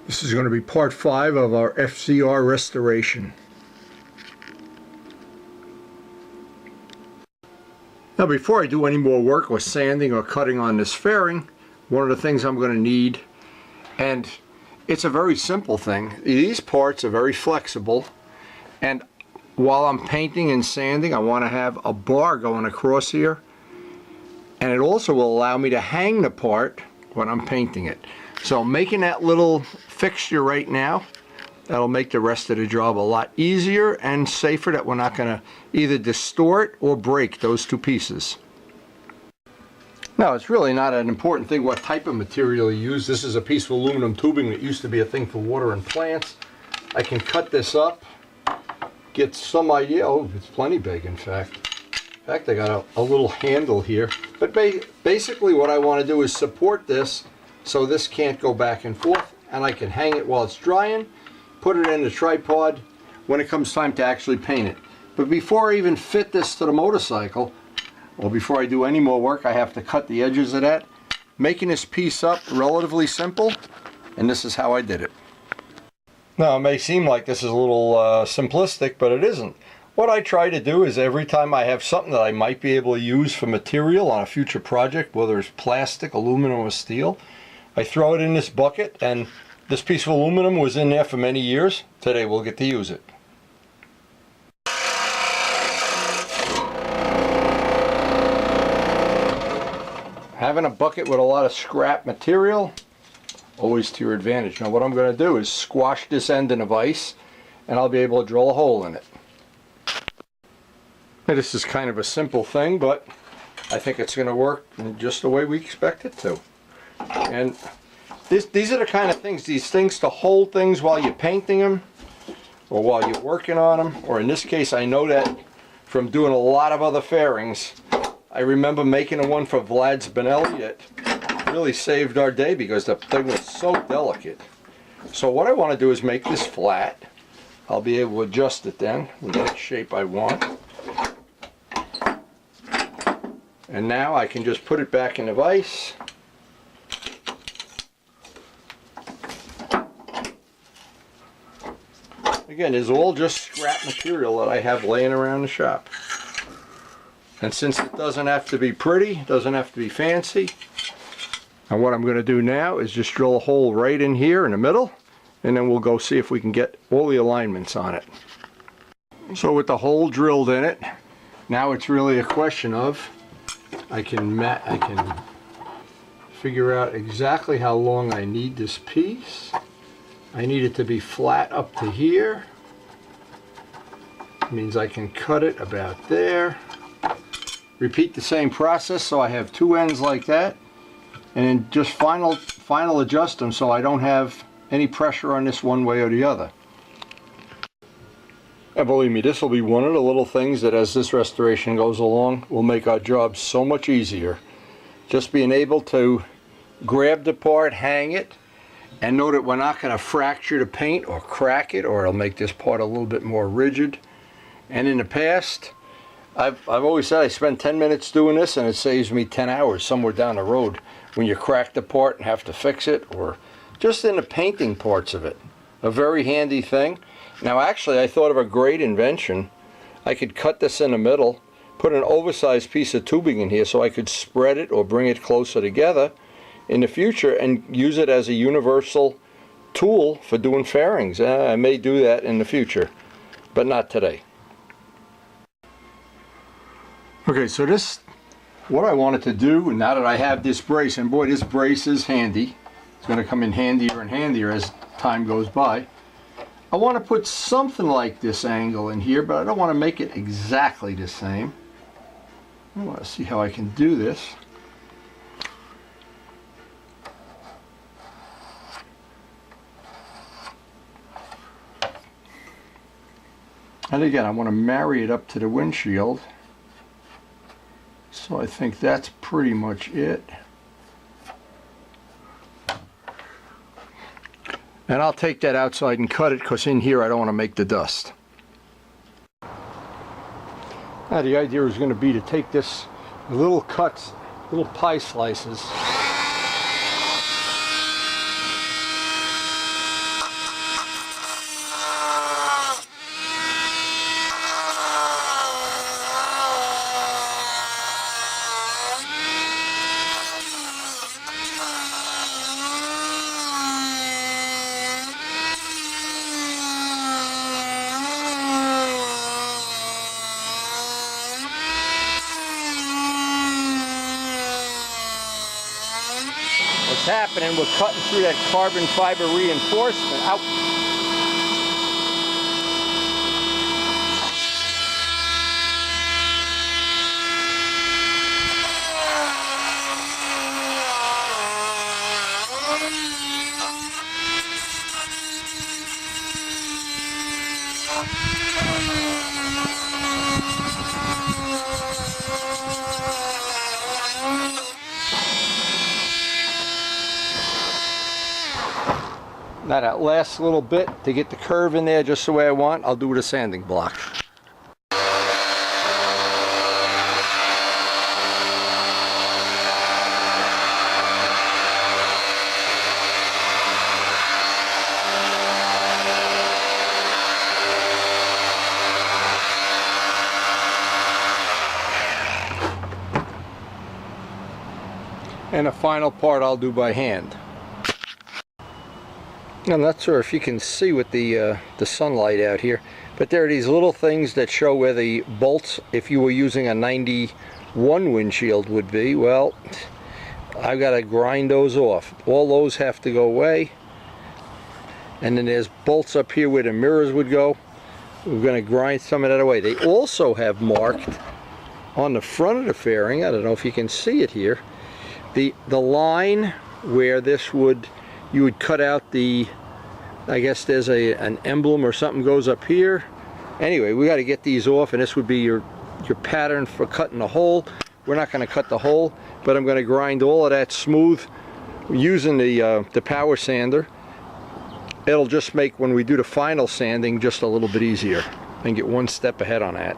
This is going to be part 5 of our FZR restoration. Now before I do any more work with sanding or cutting on this fairing, one of the things I'm going to need, and it's a very simple thing, these parts are very flexible, and while I'm painting and sanding I want to have a bar going across here, and it also will allow me to hang the part when I'm painting it. So making that little fixture right now, that'll make the rest of the job a lot easier and safer, that we're not going to either distort or break those two pieces. Now it's really not an important thing what type of material you use. This is a piece of aluminum tubing that used to be a thing for water and plants. I can cut this up, get some idea. Oh, it's plenty big in fact. In fact, I got a little handle here. But basically what I want to do is support this so this can't go back and forth, and I can hang it while it's drying, put it in the tripod when it comes time to actually paint it. But before I even fit this to the motorcycle, or before I do any more work, I have to cut the edges of that. Making this piece up relatively simple, and this is how I did it. Now it may seem like this is a little simplistic, but it isn't. What I try to do is every time I have something that I might be able to use for material on a future project, whether it's plastic, aluminum, or steel, I throw it in this bucket, and this piece of aluminum was in there for many years. Today we'll get to use it. Having a bucket with a lot of scrap material, always to your advantage. Now what I'm going to do is squash this end in a vise, and I'll be able to drill a hole in it. Now, this is kind of a simple thing, but I think it's going to work in just the way we expect it to. And these are the kind of things, these things to hold things while you're painting them, or while you're working on them, or in this case I know that from doing a lot of other fairings. I remember making a one for Vlad's Benelli that really saved our day because the thing was so delicate. So what I want to do is make this flat. I'll be able to adjust it then in that shape I want. And now I can just put it back in the vise. Again, it's all just scrap material that I have laying around the shop. And since it doesn't have to be pretty, doesn't have to be fancy, and what I'm going to do now is just drill a hole right in here in the middle, and then we'll go see if we can get all the alignments on it. So with the hole drilled in it, now it's really a question of I can figure out exactly how long I need this piece. I need it to be flat up to here. It means I can cut it about there. Repeat the same process so I have two ends like that, and then just final adjust them so I don't have any pressure on this one way or the other. And believe me, this will be one of the little things that as this restoration goes along will make our job so much easier. Just being able to grab the part, hang it, and know that we're not going to fracture the paint or crack it, or it'll make this part a little bit more rigid. And in the past, I've always said I spend 10 minutes doing this and it saves me 10 hours somewhere down the road when you crack the part and have to fix it, or just in the painting parts of it. A very handy thing. Now actually I thought of a great invention. I could cut this in the middle, put an oversized piece of tubing in here so I could spread it or bring it closer together in the future and use it as a universal tool for doing fairings. I may do that in the future, but not today. Okay, so what I wanted to do, now that I have this brace, and boy, this brace is handy. It's going to come in handier and handier as time goes by. I want to put something like this angle in here, but I don't want to make it exactly the same. I want to see how I can do this. And again, I want to marry it up to the windshield. So I think that's pretty much it. And I'll take that outside and cut it, because in here I don't want to make the dust. Now the idea is going to be to take this little cuts, little pie slices, happening. We're cutting through that carbon fiber reinforcement. Out. Now that last little bit to get the curve in there just the way I want, I'll do with a sanding block. And the final part I'll do by hand. I'm not sure if you can see with the sunlight out here, but there are these little things that show where the bolts, if you were using a 91 windshield, would be. Well, I've got to grind those off. All those have to go away. And then there's bolts up here where the mirrors would go. We're going to grind some of that away. They also have marked on the front of the fairing, I don't know if you can see it here, the line where this would, you would cut out the, I guess there's an emblem or something goes up here. Anyway, we got to get these off, and this would be your pattern for cutting the hole. We're not going to cut the hole, but I'm going to grind all of that smooth using the power sander. It'll just make, when we do the final sanding, just a little bit easier and get one step ahead on that.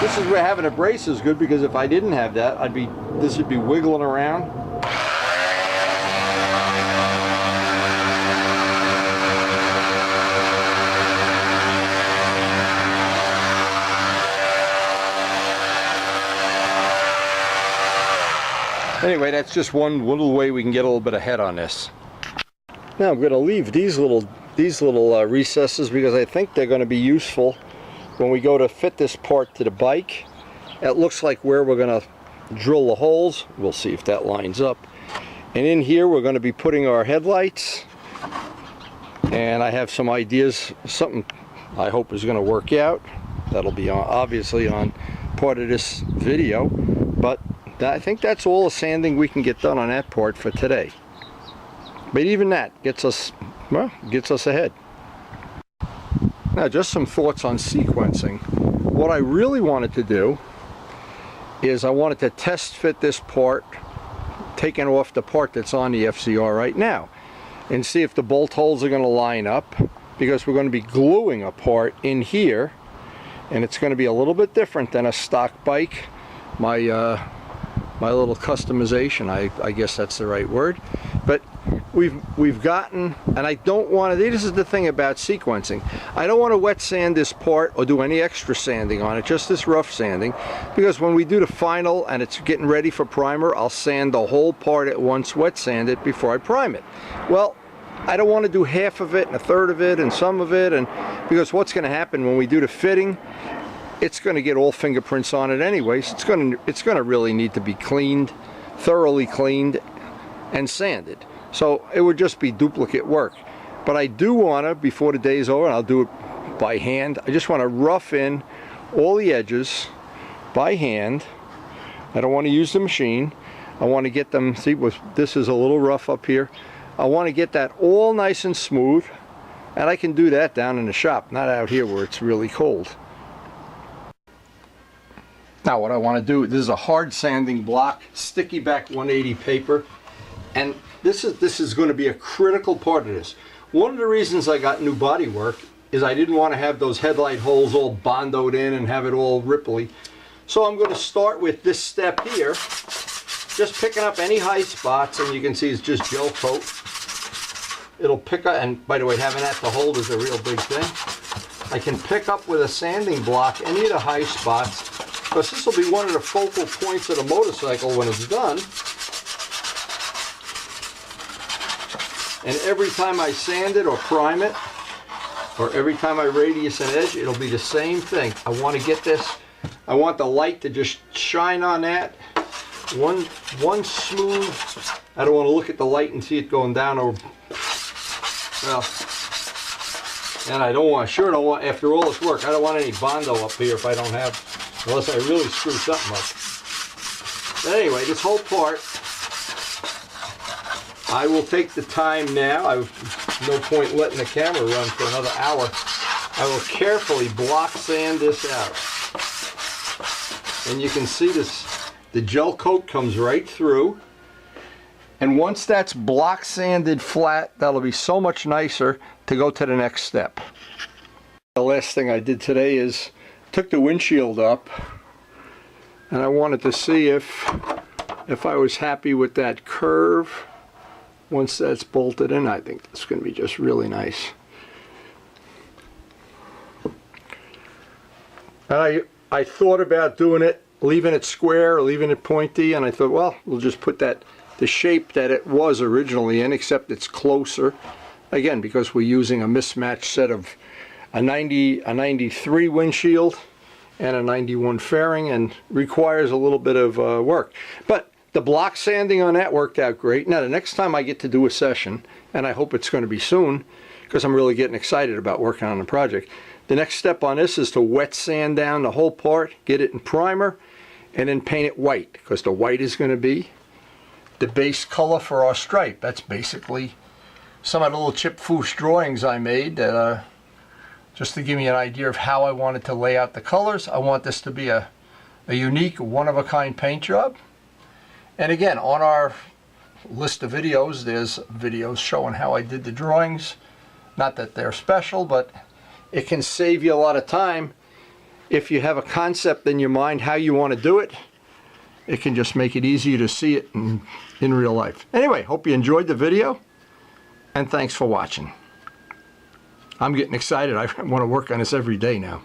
This is where having a brace is good, because if I didn't have that, this would be wiggling around. Anyway, that's just one little way we can get a little bit ahead on this. Now I'm going to leave these little recesses, because I think they're going to be useful when we go to fit this part to the bike. It looks like where we're going to drill the holes. We'll see if that lines up. And in here we're going to be putting our headlights, and I have some ideas, something I hope is going to work out. That'll be obviously on part of this video, but I think that's all the sanding we can get done on that part for today. But even that gets us, well, gets us ahead. Now, just some thoughts on sequencing. What I really wanted to do is I wanted to test fit this part, taking off the part that's on the FZR right now, and see if the bolt holes are going to line up, because we're going to be gluing a part in here, and it's going to be a little bit different than a stock bike. My little customization, I guess that's the right word. But we've gotten, and I don't want to, this is the thing about sequencing, I don't want to wet sand this part or do any extra sanding on it, just this rough sanding, because when we do the final and it's getting ready for primer, I'll sand the whole part at once, wet sand it before I prime it. Well, I don't want to do half of it and a third of it and some of it, and because what's going to happen when we do the fitting, it's going to get all fingerprints on it anyways. It's going to really need to be cleaned, thoroughly cleaned and sanded. So it would just be duplicate work. But I do want to, before the day's over, and I'll do it by hand, I just want to rough in all the edges by hand. I don't want to use the machine. I want to get them, see, this is a little rough up here. I want to get that all nice and smooth, and I can do that down in the shop, not out here where it's really cold. Now what I want to do, this is a hard sanding block, sticky back 180 paper, and this is going to be a critical part of this. One of the reasons I got new BODYWORK is I didn't want to have those headlight holes all bondoed in and have it all ripply. So I'm going to start with this step here, just picking up any high spots, and you can see it's just gel coat. it'll pick up, and by the way, having that to hold is a real big thing. I can pick up with a sanding block any of the high spots, because this will be one of the focal points of the motorcycle when it's done. And every time I sand it or prime it, or every time I radius an edge, it'll be the same thing. I want to get this, I want the light to just shine on that. One smooth, I don't want to look at the light and see it going down over, well, and I don't want, sure don't want, after all this work, I don't want any Bondo up here if I don't have, unless I really screw something up. But anyway, this whole part, I will take the time now. I've no point letting the camera run for another hour. I will carefully block sand this out. And you can see this, the gel coat comes right through. And once that's block sanded flat, that'll be so much nicer to go to the next step. The last thing I did today is took the windshield up, and I wanted to see if I was happy with that curve. Once that's bolted in, I think that's going to be just really nice. And I thought about doing it, leaving it square or leaving it pointy, and I thought, well, we'll just put that the shape that it was originally in, except it's closer. Again, because we're using a mismatched set of a 93 windshield and a 91 fairing, and requires a little bit of work. But the block sanding on that worked out great. Now the next time I get to do a session, and I hope it's going to be soon, because I'm really getting excited about working on the project, the next step on this is to wet sand down the whole part, get it in primer, and then paint it white, because the white is going to be the base color for our stripe. That's basically some of the little chip foosh drawings I made that just to give me an idea of how I wanted to lay out the colors. I want this to be a unique, one-of-a-kind paint job. And again, on our list of videos, there's videos showing how I did the drawings. Not that they're special, but it can save you a lot of time. If you have a concept in your mind how you want to do it, it can just make it easier to see it in real life. Anyway, hope you enjoyed the video, and thanks for watching. I'm getting excited. I want to work on this every day now.